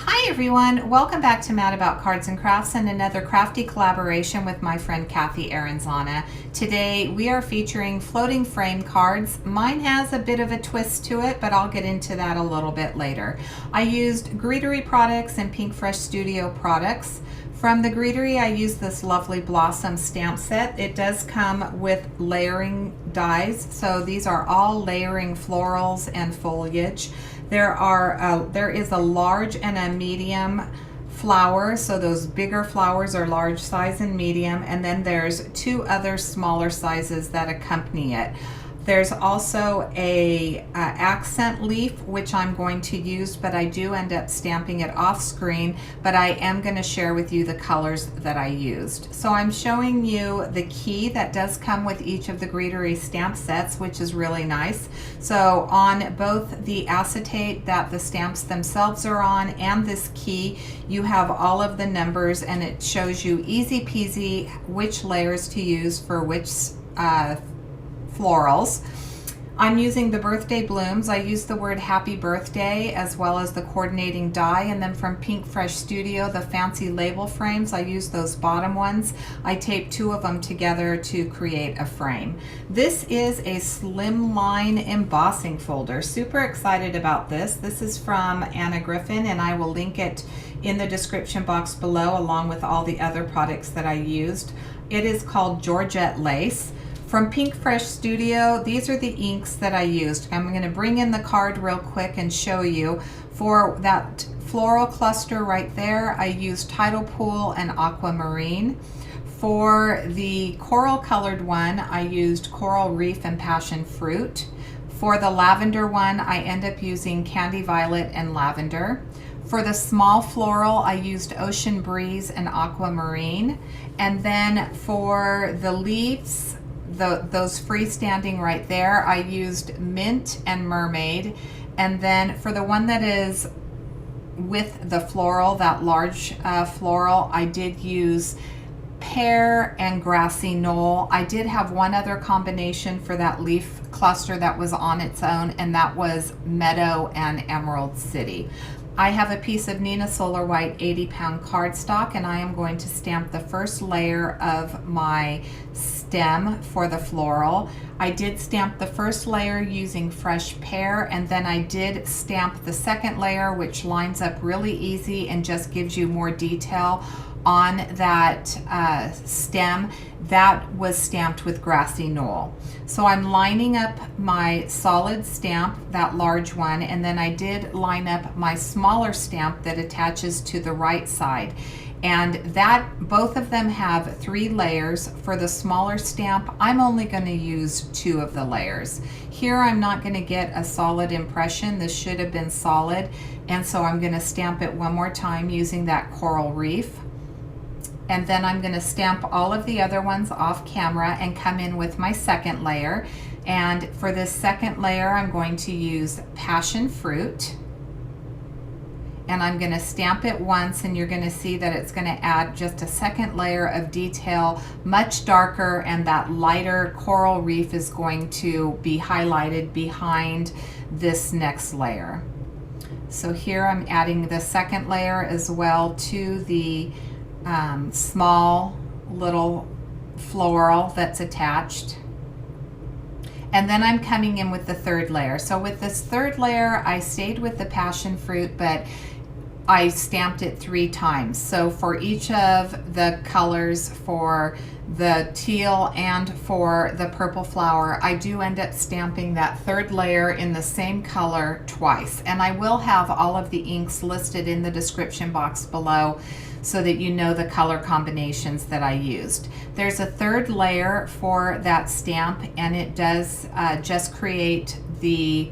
Hi everyone, welcome back to Mad About Cards and Crafts and another crafty collaboration with my friend Cathy Arenzana. Today we are featuring floating frame cards. Mine has a bit of a twist to it, but I'll get into that a little bit later. I used Greetery products and Pink Fresh Studio products. From the Greetery, I used this lovely Blossom stamp set. It does come with layering dies, so these are all layering florals and foliage. There is a large and a medium flower, so those bigger flowers are large size and medium, and then there's two other smaller sizes that accompany it. There's also a accent leaf, which I'm going to use, but I do end up stamping it off screen, but I am going to share with you the colors that I used. So I'm showing you the key that does come with each of the Greetery stamp sets, which is really nice. So on both the acetate that the stamps themselves are on and this key, you have all of the numbers, and it shows you easy peasy which layers to use for which florals. I'm using the birthday blooms. I use the word happy birthday as well as the coordinating die, and then from Pink Fresh Studio, the fancy label frames, I use those bottom ones. I taped two of them together to create a frame. This is a Slimline embossing folder. Super excited about this. This is from Griffen, and I will link it in the description box below along with all the other products that I used. It is called Georgette Lace. From Pink Fresh Studio, these are the inks that I used. I'm going to bring in the card real quick and show you. For that floral cluster right there, I used Tidal Pond and Aquamarine. For the coral colored one, I used Coral Reef and Passion Fruit. For the lavender one, I end up using Candy Violet and Lavender. For the small floral, I used Ocean Breeze and Aquamarine. And then for the leaves, those freestanding right there, I used Mint and Mermaid. And then for the one that is with the floral, that large floral, I did use Pear and Grassy Knoll. I did have one other combination for that leaf cluster that was on its own, and that was Meadow and Emerald City. I have a piece of Neenah Solar White 80-pound cardstock, and I am going to stamp the first layer of my stem for the floral. I did stamp the first layer using fresh pear, and then I did stamp the second layer, which lines up really easy and just gives you more detail on that stem. That was stamped with Grassy Knoll. So I'm lining up my solid stamp, that large one, and then I did line up my smaller stamp that attaches to the right side. And that both of them have 3 layers. For the smaller stamp, I'm only going to use 2 of the layers. Here I'm not going to get a solid impression. This should have been solid, and so I'm going to stamp it one more time using that Coral Reef. And then I'm going to stamp all of the other ones off camera and come in with my second layer. And for this second layer, I'm going to use Passion Fruit. And I'm going to stamp it once, and you're going to see that it's going to add just a second layer of detail, much darker, and that lighter Coral Reef is going to be highlighted behind this next layer. So here I'm adding the second layer as well to the small little floral that's attached. And then I'm coming in with the third layer. So with this third layer, I stayed with the passion fruit, but I stamped it 3 times. So for each of the colors, for the teal and for the purple flower, I do end up stamping that third layer in the same color twice. And I will have all of the inks listed in the description box below so that you know the color combinations that I used. There's a third layer for that stamp, and it does just create the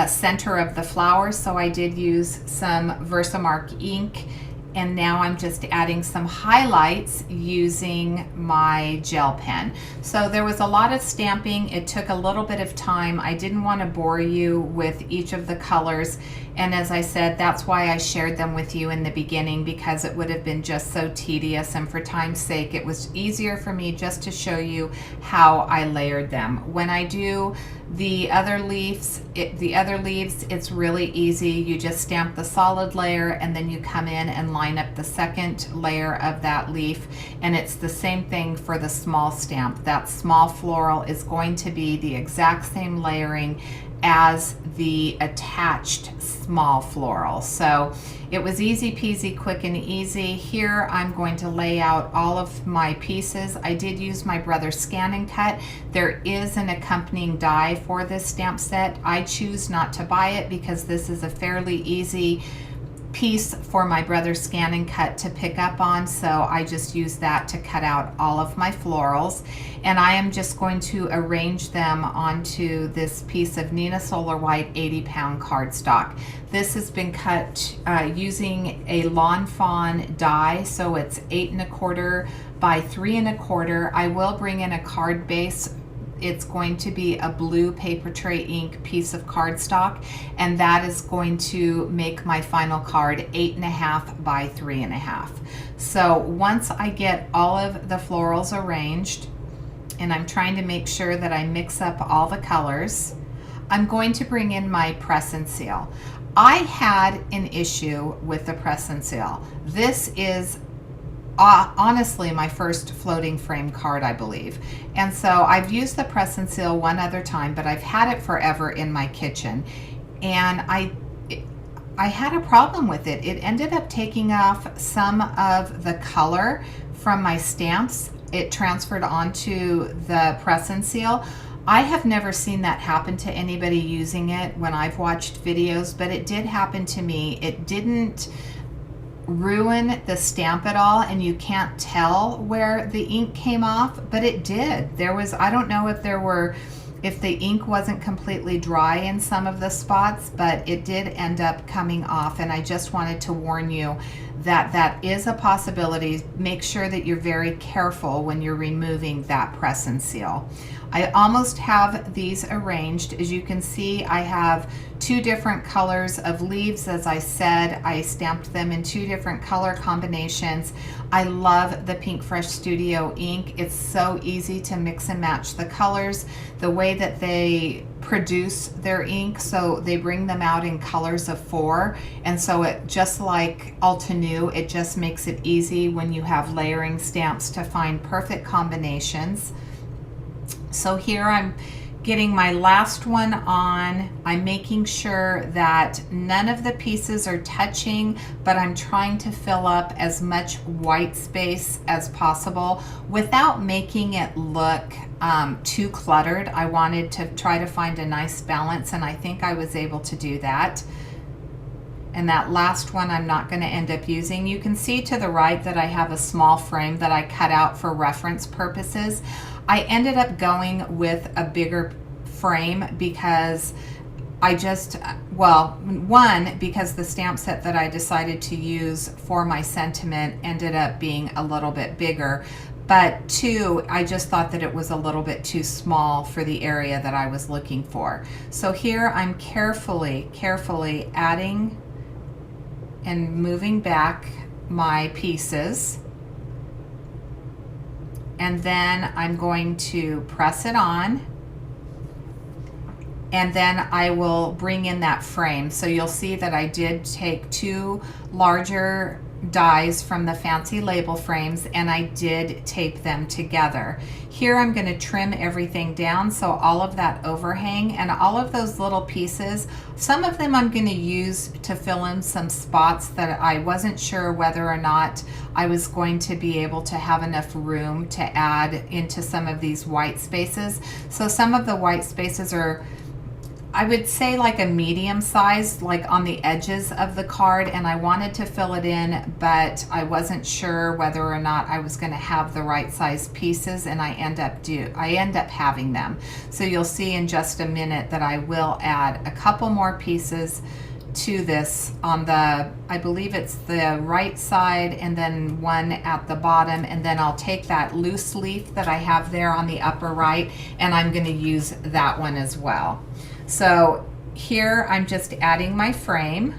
center of the flower. So I did use some Versamark ink, and now I'm just adding some highlights using my gel pen. So there was a lot of stamping. It took a little bit of time. I didn't want to bore you with each of the colors, And as I said, that's why I shared them with you in the beginning, because it would have been just so tedious, and for time's sake it was easier for me just to show you how I layered them. When I do the other leaves, it's really easy. You just stamp the solid layer and then you come in and line up the second layer of that leaf, and it's the same thing for the small stamp. That small floral is going to be the exact same layering as the attached small floral. So it was easy peasy, quick and easy. Here I'm going to lay out all of my pieces. I did use my brother's Scan and Cut. There is an accompanying die for this stamp set. I choose not to buy it because this is a fairly easy piece for my brother's Scan and Cut to pick up on, so I just use that to cut out all of my florals, and I am just going to arrange them onto this piece of Neenah Solar White 80-pound cardstock. This has been cut using a Lawn Fawn die, so it's 8 1/4 by 3 1/4. I will bring in a card base. It's going to be a blue paper tray ink piece of cardstock, and that is going to make my final card 8 1/2 by 3 1/2. So once I get all of the florals arranged, and I'm trying to make sure that I mix up all the colors, I'm going to bring in my press and seal. I had an issue with the press and seal. This is honestly my first floating frame card, I believe, and so I've used the press and seal one other time, but I've had it forever in my kitchen, and I had a problem with it. It ended up taking off some of the color from my stamps. It transferred onto the press and seal. I have never seen that happen to anybody using it when I've watched videos, but it did happen to me. It didn't ruin the stamp at all, and you can't tell where the ink came off, but it did. There was, I don't know if the ink wasn't completely dry in some of the spots, but it did end up coming off, and I just wanted to warn you that that is a possibility. Make sure that you're very careful when you're removing that press and seal. I almost have these arranged. As you can see, I have 2 different colors of leaves. As I said, I stamped them in 2 different color combinations. I love the Pink Fresh Studio ink. It's so easy to mix and match the colors, the way that they produce their ink, so they bring them out in colors of 4, and so it, just like Altenew, it just makes it easy when you have layering stamps to find perfect combinations. So here I'm getting my last one on. I'm making sure that none of the pieces are touching, but I'm trying to fill up as much white space as possible without making it look too cluttered. I wanted to try to find a nice balance, and I think I was able to do that. And that last one I'm not going to end up using. You can see to the right that I have a small frame that I cut out for reference purposes. I ended up going with a bigger frame because I just, well, one, because the stamp set that I decided to use for my sentiment ended up being a little bit bigger, but 2, I just thought that it was a little bit too small for the area that I was looking for. So here I'm carefully adding and moving back my pieces, and then I'm going to press it on, and then I will bring in that frame. So you'll see that I did take 2 larger dies from the fancy label frames, and I did tape them together. Here I'm going to trim everything down, so all of that overhang and all of those little pieces, some of them I'm going to use to fill in some spots that I wasn't sure whether or not I was going to be able to have enough room to add into some of these white spaces. So some of the white spaces are, I would say, like a medium size, like on the edges of the card, and I wanted to fill it in, but I wasn't sure whether or not I was going to have the right size pieces, and I end up having them. So you'll see in just a minute that I will add a couple more pieces to this on the, I believe it's the right side, and then one at the bottom, and then I'll take that loose leaf that I have there on the upper right, and I'm going to use that one as well. So here I'm just adding my frame,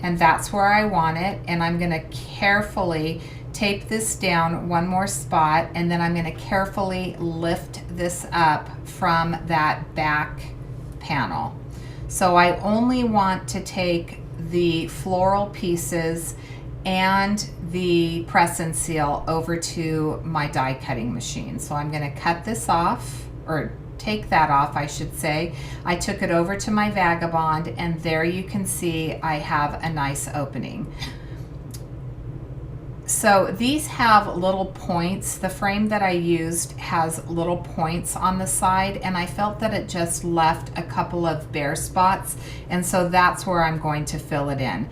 and that's where I want it, and I'm gonna carefully tape this down one more spot, and then I'm gonna carefully lift this up from that back panel. So I only want to take the floral pieces and the press and seal over to my die cutting machine. So I'm gonna cut this off, or take that off, I should say. I took it over to my Vagabond, and there you can see I have a nice opening. So these have little points. The frame that I used has little points on the side, and I felt that it just left a couple of bare spots, and so that's where I'm going to fill it in.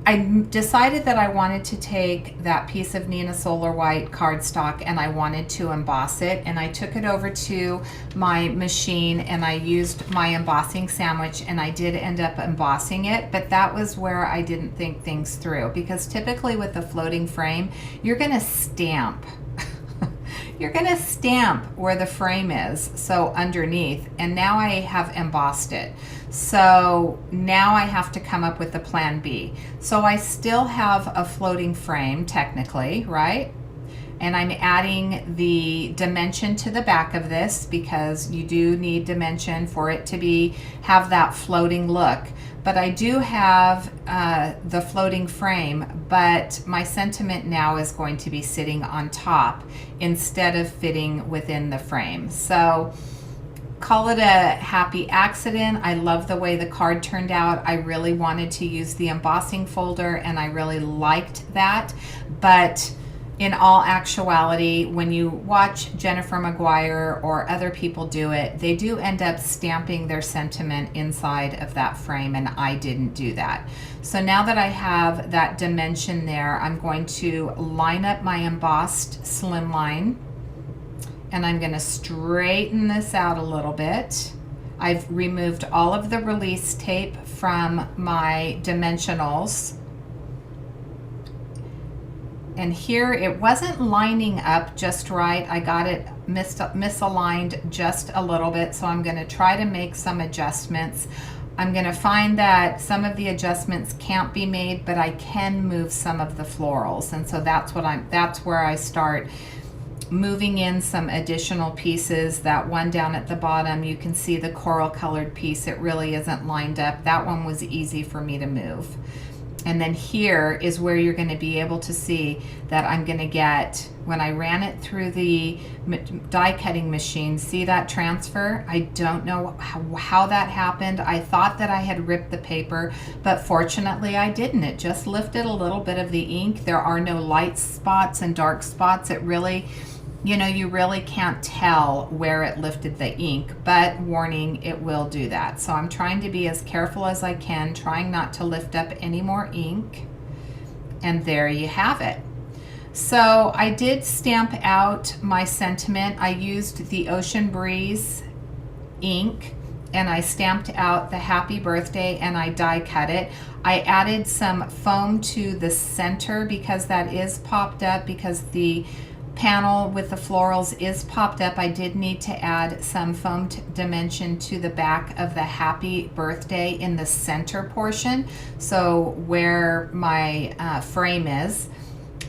I decided that I wanted to take that piece of Neenah Solar White cardstock and I wanted to emboss it, and I took it over to my machine and I used my embossing sandwich, and I did end up embossing it, but that was where I didn't think things through, because typically with a floating frame, you're gonna stamp. You're gonna stamp where the frame is, so underneath, and now I have embossed it. So now I have to come up with a plan B. So I still have a floating frame technically, right? And I'm adding the dimension to the back of this, because you do need dimension for it to have that floating look. But I do have the floating frame, but my sentiment now is going to be sitting on top instead of fitting within the frame. So call it a happy accident. I love the way the card turned out. I really wanted to use the embossing folder, and I really liked that. But in all actuality, when you watch Jennifer Maguire or other people do it, they do end up stamping their sentiment inside of that frame, and I didn't do that. So now that I have that dimension there, I'm going to line up my embossed Slimline, and I'm going to straighten this out a little bit. I've removed all of the release tape from my dimensionals. And here it wasn't lining up just right. I got it misaligned just a little bit, so I'm going to try to make some adjustments. I'm going to find that some of the adjustments can't be made, but I can move some of the florals, and so that's where I start moving in some additional pieces. That one down at the bottom, you can see the coral colored piece, it really isn't lined up. That one was easy for me to move. And then here is where you're going to be able to see that I'm going to get, when I ran it through the die cutting machine, see that transfer? I don't know how that happened. I thought that I had ripped the paper, but fortunately I didn't. It just lifted a little bit of the ink. There are no light spots and dark spots. It really, you know, you really can't tell where it lifted the ink, but warning, it will do that. So I'm trying to be as careful as I can, trying not to lift up any more ink. And there you have it. So I did stamp out my sentiment. I used the Ocean Breeze ink, and I stamped out the happy birthday, and I die cut it. I added some foam to the center because that is popped up, because the panel with the florals is popped up. I did need to add some foam dimension to the back of the happy birthday in the center portion, so where my frame is.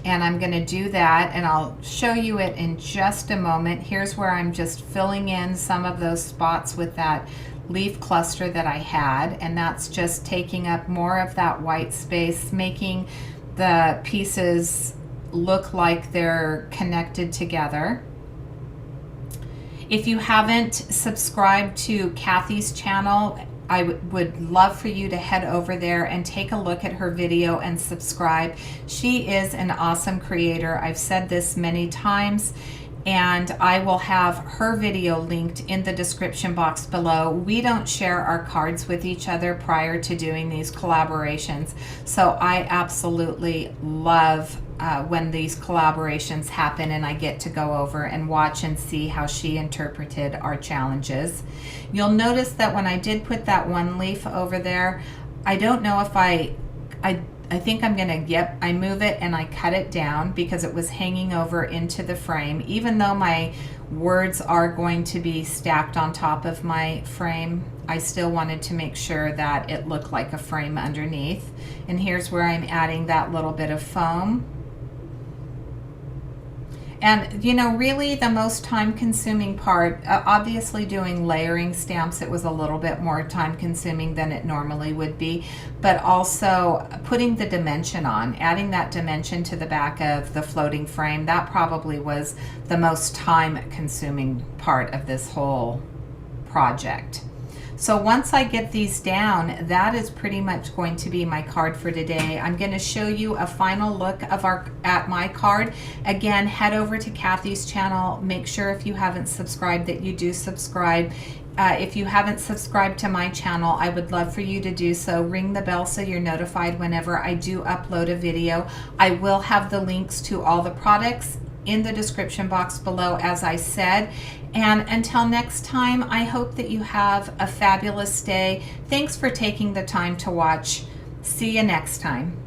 And I'm going to do that, and I'll show you it in just a moment. Here's where I'm just filling in some of those spots with that leaf cluster that I had, and that's just taking up more of that white space, making the pieces look like they're connected together. If you haven't subscribed to Cathy's channel, I would love for you to head over there and take a look at her video and subscribe. She is an awesome creator. I've said this many times, and I will have her video linked in the description box below. We don't share our cards with each other prior to doing these collaborations, so I absolutely love when these collaborations happen and I get to go over and watch and see how she interpreted our challenges. You'll notice that when I did put that one leaf over there, I don't know if I I think I'm gonna, yep, I move it and I cut it down because it was hanging over into the frame. Even though my words are going to be stacked on top of my frame, I still wanted to make sure that it looked like a frame underneath. And here's where I'm adding that little bit of foam. And you know, really the most time consuming part, obviously doing layering stamps, it was a little bit more time consuming than it normally would be, but also putting the dimension on, adding that dimension to the back of the floating frame, that probably was the most time consuming part of this whole project. So once I get these down, that is pretty much going to be my card for today. I'm going to show you a final look of at my card. Again, head over to Cathy's channel. Make sure if you haven't subscribed that you do subscribe. If you haven't subscribed to my channel, I would love for you to do so. Ring the bell so you're notified whenever I do upload a video. I will have the links to all the products in the description box below, as I said. And until next time, I hope that you have a fabulous day. Thanks for taking the time to watch. See you next time.